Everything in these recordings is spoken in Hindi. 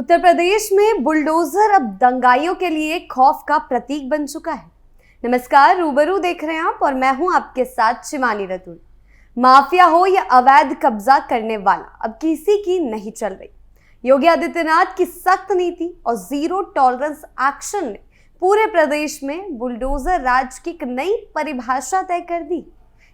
उत्तर प्रदेश में बुलडोजर अब दंगाइयों के लिए खौफ का प्रतीक बन चुका है। नमस्कार, रूबरू देख रहे हैं आप और मैं हूं आपके साथ शिवानी रतूल। माफिया हो या अवैध कब्जा करने वाला, अब किसी की नहीं चल रही। योगी आदित्यनाथ की सख्त नीति और जीरो टॉलरेंस एक्शन ने पूरे प्रदेश में बुलडोजर राज की एक नई परिभाषा तय कर दी।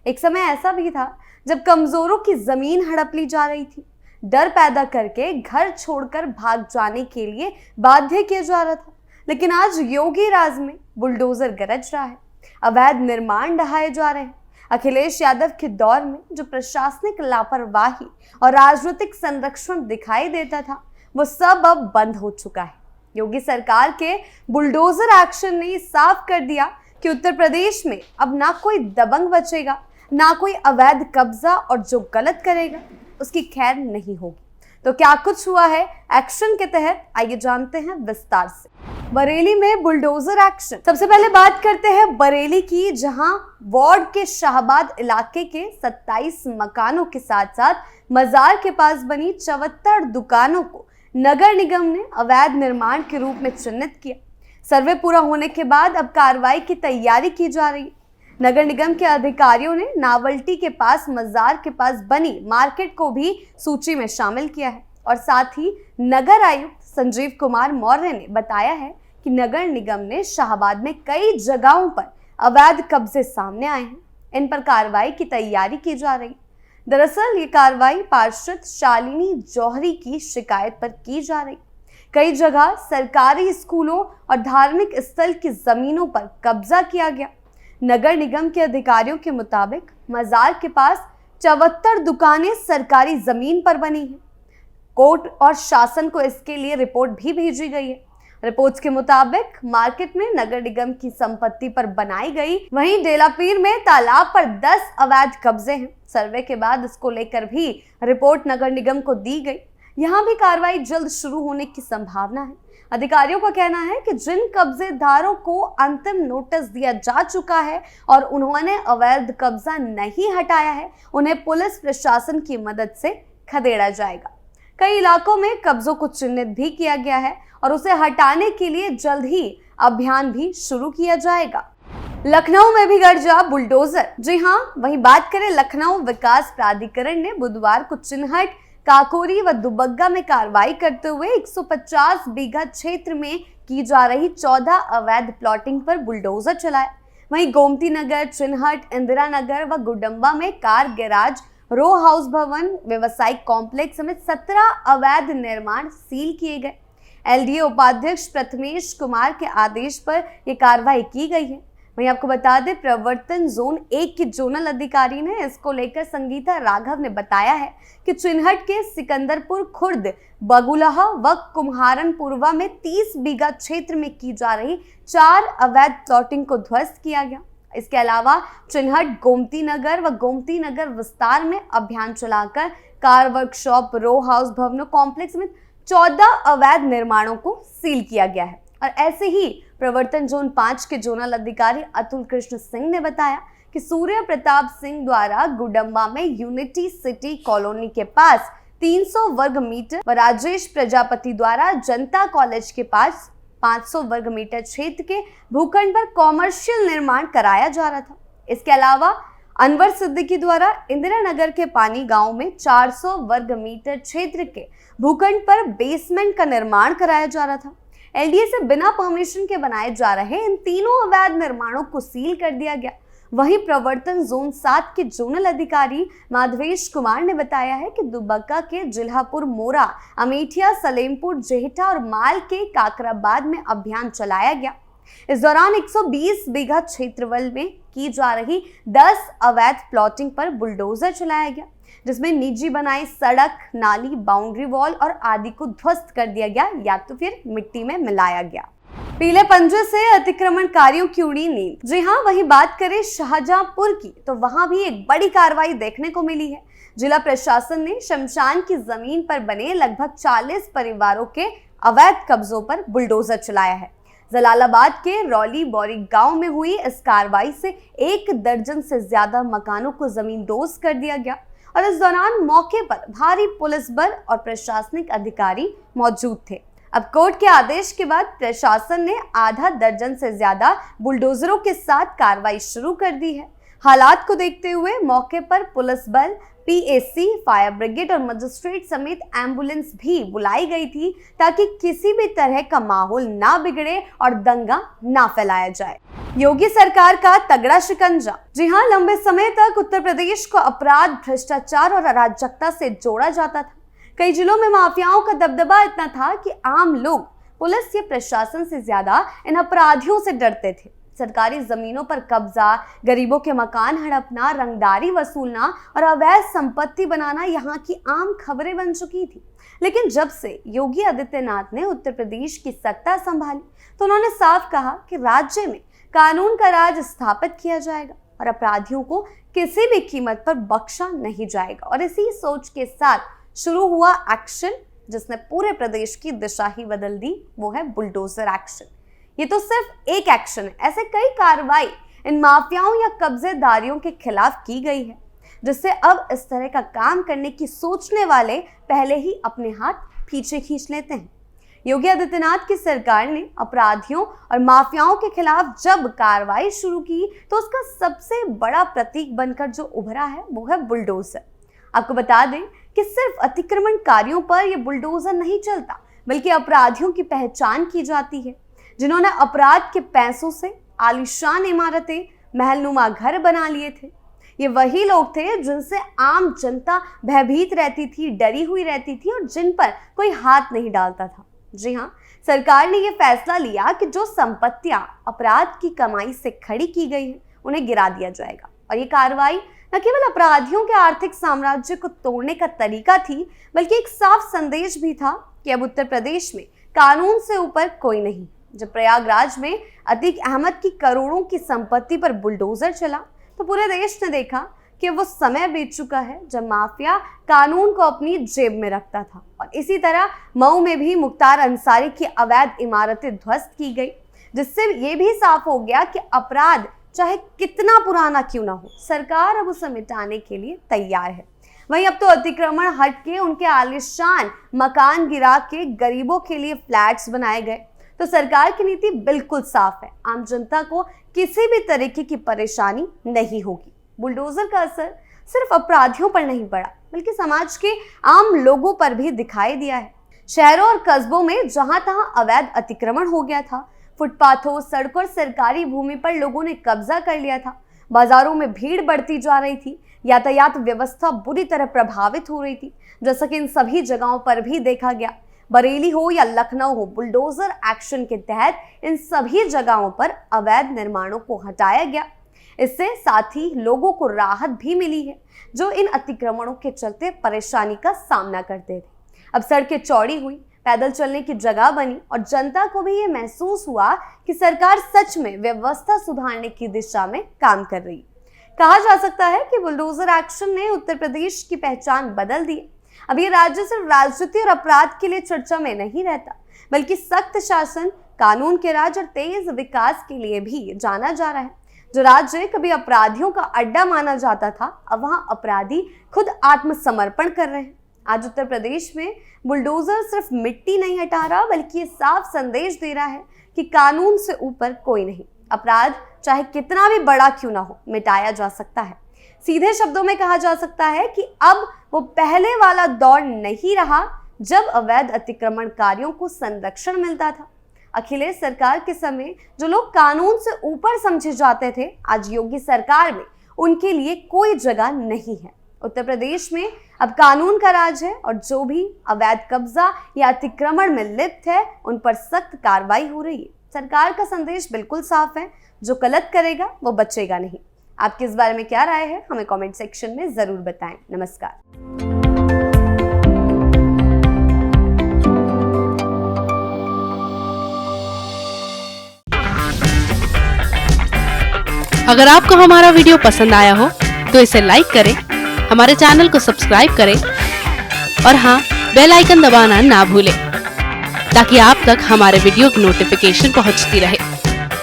एक समय ऐसा भी था जब कमजोरों की जमीन हड़प ली जा रही थी, डर पैदा करके घर छोड़कर भाग जाने के लिए बाध्य किया जा रहा था। लेकिन आज योगी राज में बुलडोजर गरज रहा है, अवैध निर्माण ढहाए जा रहे हैं। अखिलेश यादव के दौर में जो प्रशासनिक लापरवाही और राजनीतिक संरक्षण दिखाई देता था, वो सब अब बंद हो चुका है। योगी सरकार के बुलडोजर एक्शन ने साफ कर दिया कि उत्तर प्रदेश में अब ना कोई दबंग बचेगा, ना कोई अवैध कब्जा, और जो गलत करेगा उसकी खैर नहीं होगी। तो क्या कुछ हुआ है एक्शन के तहत, आइए जानते हैं विस्तार से। बरेली में बुलडोजर एक्शन। सबसे पहले बात करते हैं बरेली की, जहां वार्ड के शाहबाद इलाके के 27 मकानों के साथ साथ मजार के पास बनी 74 दुकानों को नगर निगम ने अवैध निर्माण के रूप में चिन्हित किया। सर्वे पूरा होने के बाद अब कार्रवाई की तैयारी की जा रही है। नगर निगम के अधिकारियों ने नावल्टी के पास मजार के पास बनी मार्केट को भी सूची में शामिल किया है। और साथ ही नगर आयुक्त संजीव कुमार मौर्य ने बताया है कि नगर निगम ने शाहबाद में कई जगहों पर अवैध कब्जे सामने आए हैं, इन पर कार्रवाई की तैयारी की जा रही। दरअसल ये कार्रवाई पार्षद शालिनी जौहरी की शिकायत पर की जा रही। कई जगह सरकारी स्कूलों और धार्मिक स्थल की जमीनों पर कब्जा किया गया। नगर निगम के अधिकारियों के मुताबिक मजार के पास 74 दुकानें सरकारी जमीन पर बनी हैं। कोर्ट और शासन को इसके लिए रिपोर्ट भी भेजी गई है। रिपोर्ट्स के मुताबिक मार्केट में नगर निगम की संपत्ति पर बनाई गई, वहीं डेलापीर में तालाब पर 10 अवैध कब्जे हैं। सर्वे के बाद इसको लेकर भी रिपोर्ट नगर निगम को दी गई। यहाँ भी कार्रवाई जल्द शुरू होने की संभावना है। अधिकारियों का कहना है कि जिन कब्जेदारों को अंतिम नोटिस दिया जा चुका है और उन्होंने अवैध कब्जा नहीं हटाया है, उन्हें पुलिस प्रशासन की मदद से खदेड़ा जाएगा। कई इलाकों में कब्जों को चिन्हित भी किया गया है और उसे हटाने के लिए जल्द ही अभियान भी शुरू किया जाएगा। लखनऊ में भी गरजा बुलडोजर। जी हाँ, वहीं बात करें लखनऊ विकास प्राधिकरण ने बुधवार को चिन्हट, काकोरी व दुबग्गा में कार्रवाई करते हुए 150 बीघा क्षेत्र में की जा रही 14 अवैध प्लॉटिंग पर बुलडोजर चलाया। वहीं गोमती नगर, चिन्हट, इंदिरा नगर व गुडम्बा में कार गैराज, रो हाउस भवन, व्यवसायिक कॉम्प्लेक्स समेत 17 अवैध निर्माण सील किए गए। एलडीए उपाध्यक्ष प्रथमेश कुमार के आदेश पर यह कार्रवाई की गई है। वहीं आपको बता दें, प्रवर्तन जोन 1 के जोनल अधिकारी ने इसको लेकर संगीता राघव ने बताया है कि चिन्हट के सिकंदरपुर खुर्द, बगुलाहा व कुम्हारनपुरवा में 30 बीघा क्षेत्र में की जा रही 4 अवैध प्लॉटिंग को ध्वस्त किया गया। इसके अलावा चिन्हट, गोमती नगर व गोमती नगर विस्तार में अभियान चलाकर कार वर्कशॉप, रो हाउस भवनों कॉम्प्लेक्स में 14 अवैध निर्माणों को सील किया गया है। और ऐसे ही प्रवर्तन जोन 5 के जोनल अधिकारी अतुल कृष्ण सिंह ने बताया कि सूर्य प्रताप सिंह द्वारा गुडम्बा में यूनिटी सिटी कॉलोनी के पास 300 वर्ग मीटर व राजेश प्रजापति द्वारा जनता कॉलेज के पास 500 वर्ग मीटर क्षेत्र के भूखंड पर कॉमर्शियल निर्माण कराया जा रहा था। इसके अलावा अनवर सिद्दीकी द्वारा इंदिरा नगर के पानी गांव में 400 वर्ग मीटर क्षेत्र के भूखंड पर बेसमेंट का निर्माण कराया जा रहा था। एलडीए से बिना परमिशन के बनाए जा रहे इन तीनों अवैध निर्माणों को सील कर दिया गया। वहीं प्रवर्तन जोन 7 के जोनल अधिकारी माधवेश कुमार ने बताया है कि दुबग्गा के जिल्हापुर मोरा, अमेठिया, सलेमपुर, जेहटा और माल के काकराबाद में अभियान चलाया गया। इस दौरान 120 बीघा क्षेत्रफल में की जा रही 10 अवैध प्लॉटिंग पर बुलडोजर चलाया गया, जिसमें निजी बनाई सड़क, नाली, बाउंड्री वॉल और आदि को ध्वस्त कर दिया गया या तो फिर मिट्टी में मिलाया गया। पीले पंजे से अतिक्रमणकारियों की उड़ी नींद। जी हाँ, वही बात करें शाहजहांपुर की, तो वहां भी एक बड़ी कार्रवाई देखने को मिली है। जिला प्रशासन ने शमशान की जमीन पर बने लगभग 40 परिवारों के अवैध कब्जों पर बुलडोजर चलाया है। जलालाबाद के रौली बोरी गांव में हुई इस कार्रवाई से 1 दर्जन से ज्यादा मकानों को जमींदोज कर दिया गया और इस दौरान मौके पर भारी पुलिस बल और प्रशासनिक अधिकारी मौजूद थे। अब कोर्ट के आदेश के बाद प्रशासन ने आधा दर्जन से ज्यादा बुलडोजरों के साथ कार्रवाई शुरू कर दी है। हालात को देखते हुए मौके पर पुलिस बल, पीएसी, फायर ब्रिगेड और मजिस्ट्रेट समेत एम्बुलेंस भी बुलाई गई थी ताकि किसी भी तरह का माहौल ना बिगड़े और दंगा ना फैलाया जाए। योगी सरकार का तगड़ा शिकंजा। जी हां, लंबे समय तक उत्तर प्रदेश को अपराध, भ्रष्टाचार और अराजकता से जोड़ा जाता था। कई जिलों में माफियाओं का दबदबा इतना था कि आम लोग पुलिस या प्रशासन से ज्यादा इन अपराधियों से डरते थे। सरकारी जमीनों पर कब्जा, गरीबों के मकान हड़पना, रंगदारी वसूलना और अवैध संपत्ति बनाना यहाँ की आम खबरें बन चुकी थी। लेकिन जब से योगी आदित्यनाथ ने उत्तर प्रदेश की सत्ता संभाली तो उन्होंने साफ कहा कि राज्य में कानून का राज स्थापित किया जाएगा और अपराधियों को किसी भी कीमत पर बख्शा नहीं जाएगा। और इसी सोच के साथ शुरू हुआ एक्शन जिसने पूरे प्रदेश की दिशा ही बदल दी, वो है बुलडोजर एक्शन। ये तो सिर्फ एक एक्शन है, ऐसे कई कार्रवाई इन माफियाओं या कब्जेदारियों के खिलाफ की गई है, जिससे अब इस तरह का काम करने की सोचने वाले पहले ही अपने हाथ पीछे खींच लेते हैं। योगी आदित्यनाथ की सरकार ने अपराधियों और माफियाओं के खिलाफ जब कार्रवाई शुरू की तो उसका सबसे बड़ा प्रतीक बनकर जो उभरा है वो है बुलडोजर। आपको बता दें कि सिर्फ अतिक्रमणकारियों पर यह बुलडोजर नहीं चलता, बल्कि अपराधियों की पहचान की जाती है जिन्होंने अपराध के पैसों से आलीशान इमारतें, महलनुमा घर बना लिए थे। ये वही लोग थे जिनसे आम जनता भयभीत रहती थी, डरी हुई रहती थी और जिन पर कोई हाथ नहीं डालता था। जी हाँ, सरकार ने यह फैसला लिया कि जो संपत्तियां अपराध की कमाई से खड़ी की गई है उन्हें गिरा दिया जाएगा। और ये कार्रवाई न केवल अपराधियों के आर्थिक साम्राज्य को तोड़ने का तरीका थी, बल्कि एक साफ संदेश भी था कि अब उत्तर प्रदेश में कानून से ऊपर कोई नहीं। जब प्रयागराज में अतीक अहमद की करोड़ों की संपत्ति पर बुलडोजर चला तो पूरे देश ने देखा कि वो समय बीत चुका है जब माफिया कानून को अपनी जेब में रखता था। और इसी तरह मऊ में भी मुख्तार अंसारी की अवैध इमारतें ध्वस्त की गई, जिससे ये भी साफ हो गया कि अपराध चाहे कितना पुराना क्यों ना हो, सरकार अब उसे मिटाने के लिए तैयार है। वहीं अब तो अतिक्रमण हट के उनके आलीशान मकान गिरा के गरीबों के लिए फ्लैट्स बनाए गए। तो सरकार की नीति बिल्कुल साफ है, आम जनता को किसी भी तरीके की परेशानी नहीं होगी। बुलडोजर का असर सिर्फ अपराधियों पर नहीं पड़ा, बल्कि समाज के आम लोगों पर भी दिखाई दिया है। शहरों और कस्बों में जहां तहां अवैध अतिक्रमण हो गया था, फुटपाथों, सड़कों और सरकारी भूमि पर लोगों ने कब्जा कर लिया था, बाजारों में भीड़ बढ़ती जा रही थी, यातायात व्यवस्था बुरी तरह प्रभावित हो रही थी, जैसा कि इन सभी जगहों पर भी देखा गया। बरेली हो या लखनऊ हो, बुलडोजर एक्शन के तहत इन सभी जगहों पर अवैध निर्माणों को हटाया गया। इससे साथ ही लोगों को राहत भी मिली है जो इन अतिक्रमणों के चलते परेशानी का सामना करते थे। अब सड़कें चौड़ी हुई, पैदल चलने की जगह बनी और जनता को भी ये महसूस हुआ कि सरकार सच में व्यवस्था सुधारने की दिशा में काम कर रही है। कहा जा सकता है कि बुलडोजर एक्शन ने उत्तर प्रदेश की पहचान बदल दी। अब ये राज्य सिर्फ राजनीति और अपराध के लिए चर्चा में नहीं रहता, बल्कि सख्त शासन, कानून के राज और तेज विकास के लिए भी जाना जा रहा है। जो राज्य कभी अपराधियों का अड्डा माना जाता था, अब वहां अपराधी खुद आत्मसमर्पण कर रहे हैं। आज उत्तर प्रदेश में बुलडोजर सिर्फ मिट्टी नहीं हटा रहा, बल्कि ये साफ संदेश दे रहा है कि कानून से ऊपर कोई नहीं। अपराध चाहे कितना भी बड़ा क्यों ना हो, मिटाया जा सकता है। सीधे शब्दों में कहा जा सकता है कि अब वो पहले वाला दौर नहीं रहा जब अवैध अतिक्रमणकारियों को संरक्षण मिलता था। अखिलेश सरकार के समय जो लोग कानून से ऊपर समझे जाते थे, आज योगी सरकार में उनके लिए कोई जगह नहीं है। उत्तर प्रदेश में अब कानून का राज है और जो भी अवैध कब्जा या अतिक्रमण में लिप्त है उन पर सख्त कार्रवाई हो रही है। सरकार का संदेश बिल्कुल साफ है, जो गलत करेगा वो बचेगा नहीं। आपकी इस बारे में क्या राय है, हमें कमेंट सेक्शन में जरूर बताएं। नमस्कार। अगर आपको हमारा वीडियो पसंद आया हो तो इसे लाइक करें, हमारे चैनल को सब्सक्राइब करें और हाँ, बेल आइकन दबाना ना भूलें ताकि आप तक हमारे वीडियो की नोटिफिकेशन पहुंचती रहे।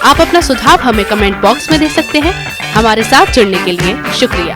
आप अपना सुझाव हमें कमेंट बॉक्स में दे सकते हैं। हमारे साथ जुड़ने के लिए शुक्रिया।